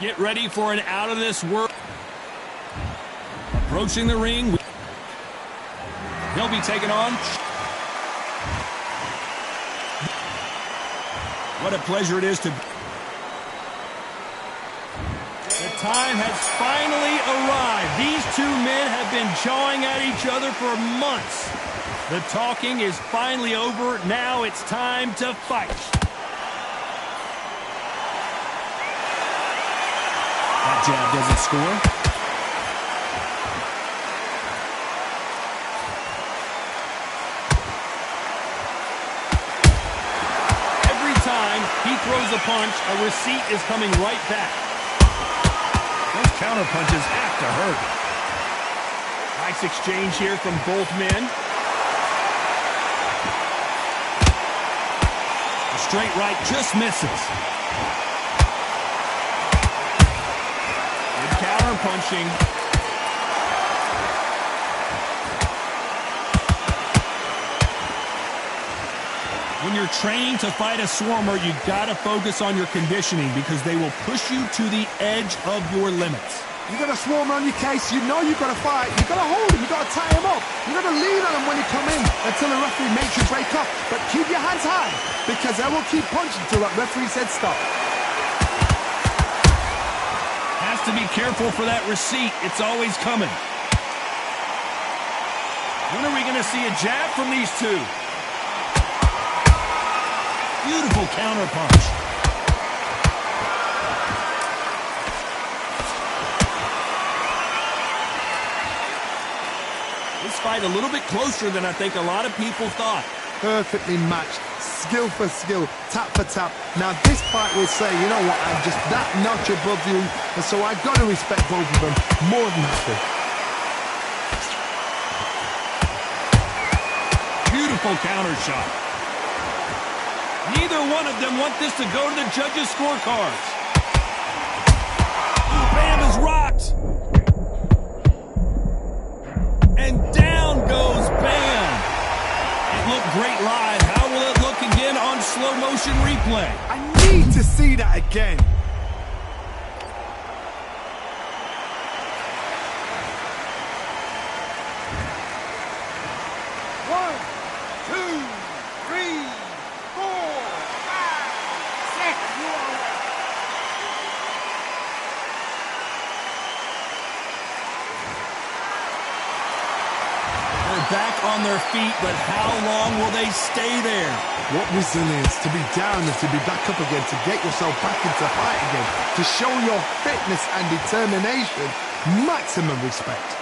Get ready for an out-of-this-world. Approaching the ring. He'll be taken on. What a pleasure it is to... The time has finally arrived. These two men have been jawing at each other for months. The talking is finally over. Now it's time to fight. That jab doesn't score. Every time he throws a punch, a receipt is coming right back. Those counter punches have to hurt. Nice exchange here from both men. A straight right just misses. Good counter punching. When you're training to fight a swarmer, you gotta focus on your conditioning because they will push you to the edge of your limits. You got a swarmer on your case, you know you've got to fight, you got to hold him, you got to tie him up, you got to lean on him when you come in until the referee makes you break up. But keep your hands high because they will keep punching until that referee said stop. Has to be careful for that receipt. It's always coming. When are we going to see a jab from these two? Beautiful counter punch. This fight a little bit closer than I think a lot of people thought. Perfectly matched, skill for skill, tap for tap. Now this fight will say, you know what, I'm just that notch above you, and so I've got to respect both of them more than happy. Beautiful counter shot. Neither one of them want this to go to the judges' scorecards. Bam is rocked. And down goes Bam. It looked great live. How will it look again on slow motion replay? I need to see that again. One, two, three, four, five, six. They're back on their feet, but how long will they stay there? What resilience to be down and to be back up again, to get yourself back into fight again, to show your fitness and determination. Maximum respect.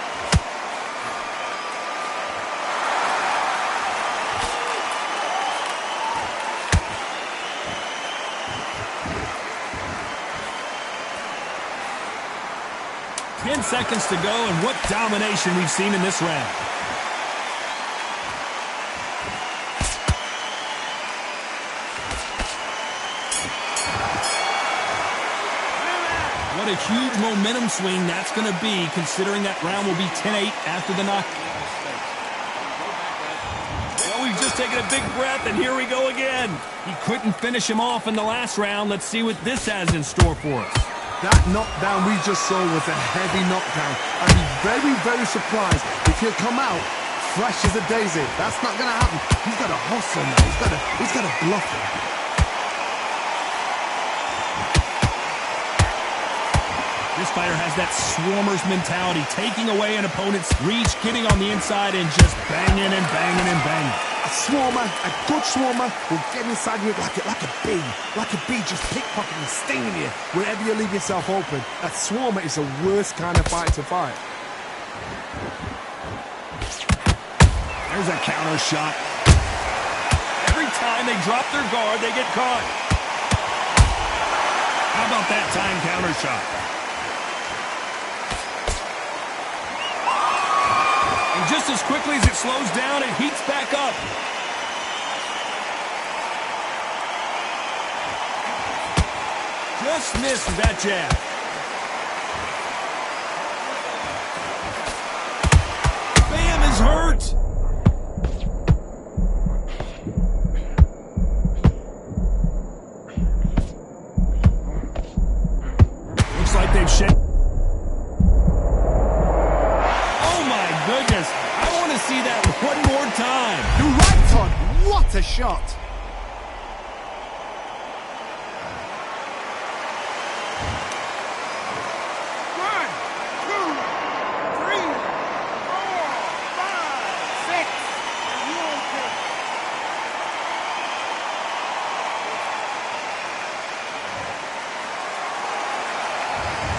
Ten seconds to go, and what domination we've seen in this round. What a huge momentum swing that's going to be, considering that round will be 10-8 after the knockout. Well, we've just taken a big breath, and here we go again. He couldn't finish him off in the last round. Let's see what this has in store for us. That knockdown we just saw was a heavy knockdown. I'd be very, very surprised if he'll come out fresh as a daisy. That's not going to happen. He's got to hustle now. He's got to bluff him. This fighter has that swarmer's mentality, taking away an opponent's reach, getting on the inside and just banging and banging and banging. A swarmer, a good swarmer, will get inside you like a bee. Like a bee just pickpocketing, stinging you wherever you leave yourself open. A swarmer is the worst kind of fight to fight. There's a counter shot. Every time they drop their guard, they get caught. How about that time counter shot? And just as quickly as it slows down, it heats back up. Just missed that jab. Bam is hurt. Looks shot.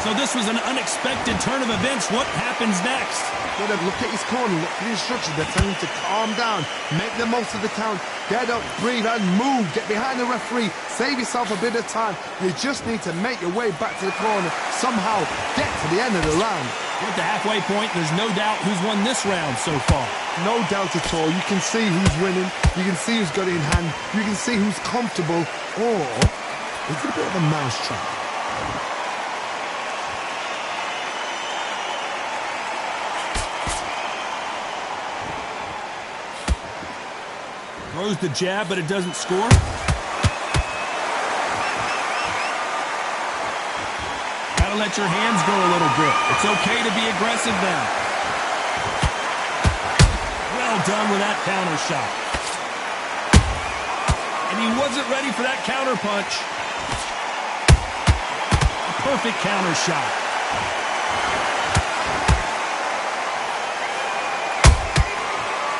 So this was an unexpected turn of events. What happens next? Got to look at his corner, look at the instructions. They're telling him to calm down, make the most of the count, get up, breathe, and move. Get behind the referee, save yourself a bit of time. You just need to make your way back to the corner, somehow get to the end of the round. At the halfway point, there's no doubt who's won this round so far. No doubt at all. You can see who's winning, you can see who's got it in hand, you can see who's comfortable, or it's a bit of a mousetrap. Throws the jab, but it doesn't score. Gotta let your hands go a little bit. It's okay to be aggressive now. Well done with that counter shot. And he wasn't ready for that counter punch. A perfect counter shot.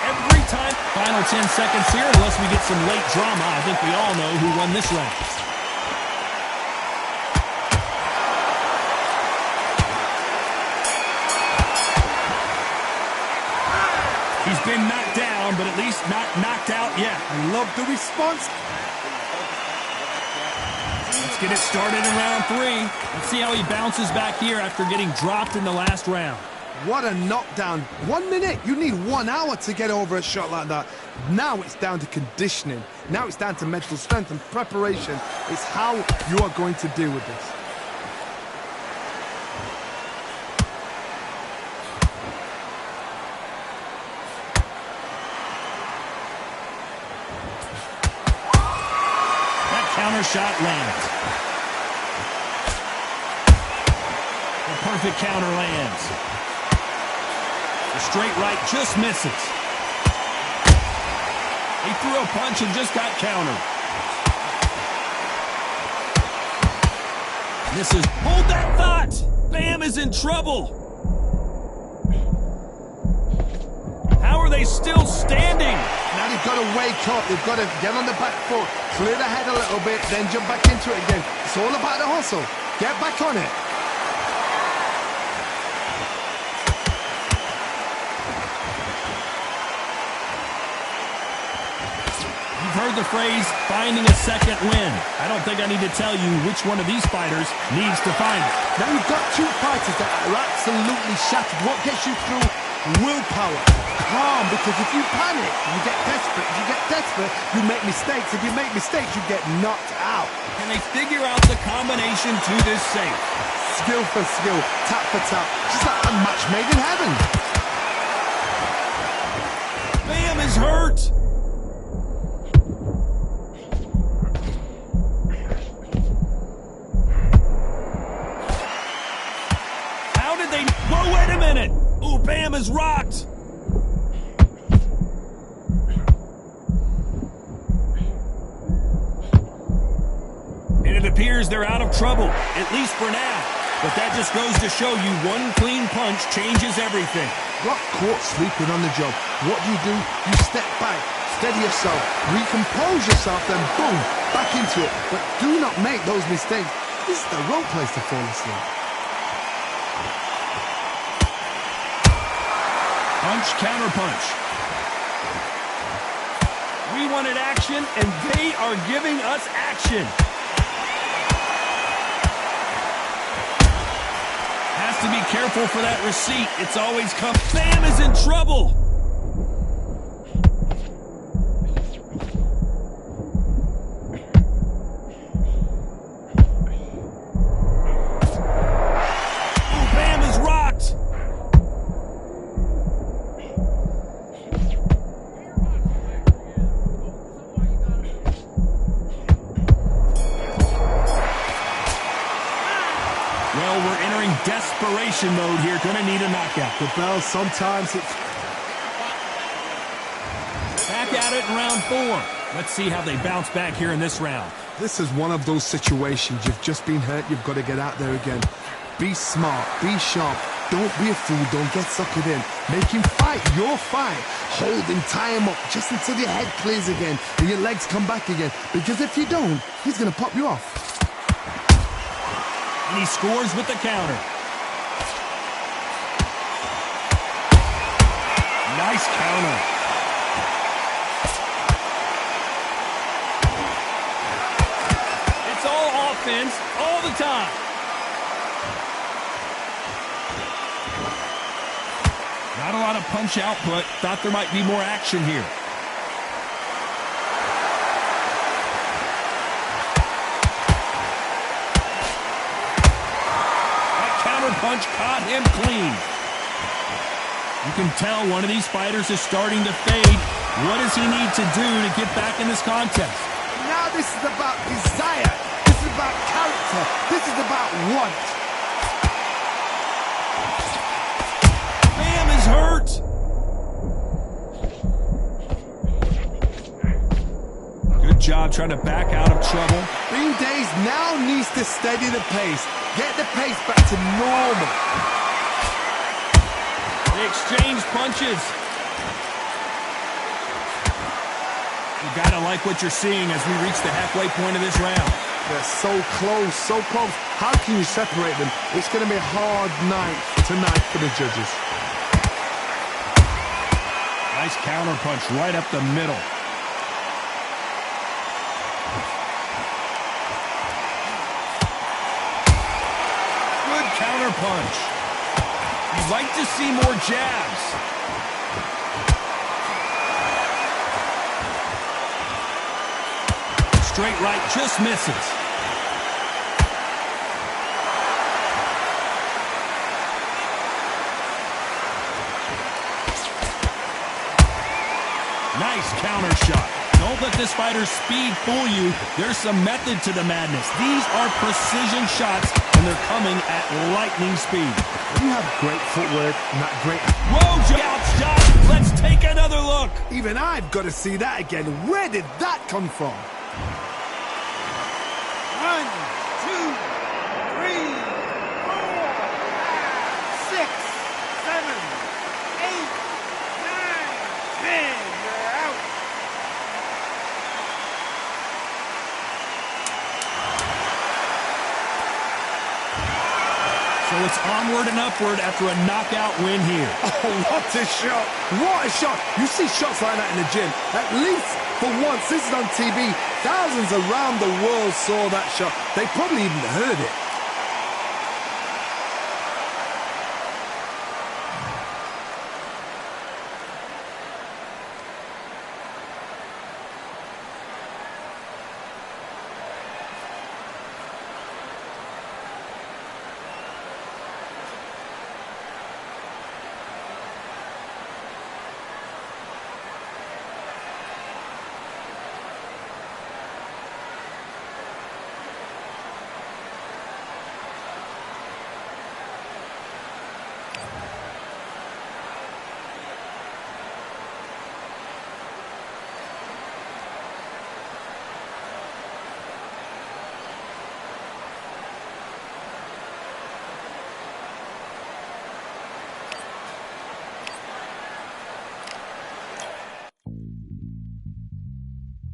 Every time. Final 10 seconds here, unless we get some late drama. I think we all know who won this round. He's been knocked down, but at least not knocked out yet. I love the response. Let's get it started in round 3. Let's see how he bounces back here after getting dropped in the last round. What a knockdown. 1 minute. You need 1 hour to get over a shot like that. Now it's down to conditioning. Now it's down to mental strength and preparation. It's how you are going to deal with this. That counter shot lands. The perfect counter lands. The straight right just misses. He threw a punch and just got countered. Misses. Hold that thought! Bam is in trouble. How are they still standing? Now they've got to wake up. They've got to get on the back foot, clear the head a little bit, then jump back into it again. It's all about the hustle. Get back on it. You've heard the phrase, finding a second win. I don't think I need to tell you which one of these fighters needs to find it. Now you've got two fighters that are absolutely shattered. What gets you through? Willpower. Calm, because if you panic, you get desperate. If you get desperate, you make mistakes. If you make mistakes, you get knocked out. Can they figure out the combination to this safe? Skill for skill, tap for tap. Just like a match made in heaven. Bam is hurt. Whoa, wait a minute! Ooh, Bam is rocked! And it appears they're out of trouble, at least for now. But that just goes to show you one clean punch changes everything. Got caught sleeping on the job. What do? You step back, steady yourself, recompose yourself, then boom, back into it. But do not make those mistakes. This is the wrong place to fall asleep. Punch, counter punch. We wanted action, and they are giving us action. Has to be careful for that receipt. It's always come. Bam is in trouble. Ooh, Bam is rocked. Well, we're entering desperation mode here. Gonna need a knockout. The bell, sometimes it's... Back at it in round 4. Let's see how they bounce back here in this round. This is one of those situations. You've just been hurt. You've got to get out there again. Be smart. Be sharp. Don't be a fool. Don't get suckered in. Make him fight your fight. Hold him, tie him up just until your head clears again and your legs come back again. Because if you don't, he's going to pop you off. And he scores with the counter. Nice counter. It's all offense all the time. Not a lot of punch output. Thought there might be more action here. That counter punch caught him clean. You can tell one of these fighters is starting to fade. What does he need to do to get back in this contest? Now this is about desire. This is about character. This is about want. Bam is hurt. Good job trying to back out of trouble. Bean Days now needs to steady the pace. Get the pace back to normal. They exchange punches. You gotta like what you're seeing as we reach the halfway point of this round. They're so close, so close. How can you separate them? It's going to be a hard night tonight for the judges. Nice counter punch right up the middle. Good counter punch. You'd like to see more jabs. Straight right just misses. Nice counter shot. Don't let this fighter's speed fool you. There's some method to the madness. These are precision shots, and they're coming at lightning speed. You have great footwork, not great... Whoa, out shot. Let's take another look. Even I've got to see that again. Where did that come from? 1, 2, 3, 4, 5, 6, 7, 8, 9, 10. You're out. So it's onward and upward after a knockout win here. Oh, what a shot. What a shot. You see shots like that in the gym. At least for once, this is on TV. Thousands around the world saw that shot. They probably even heard it.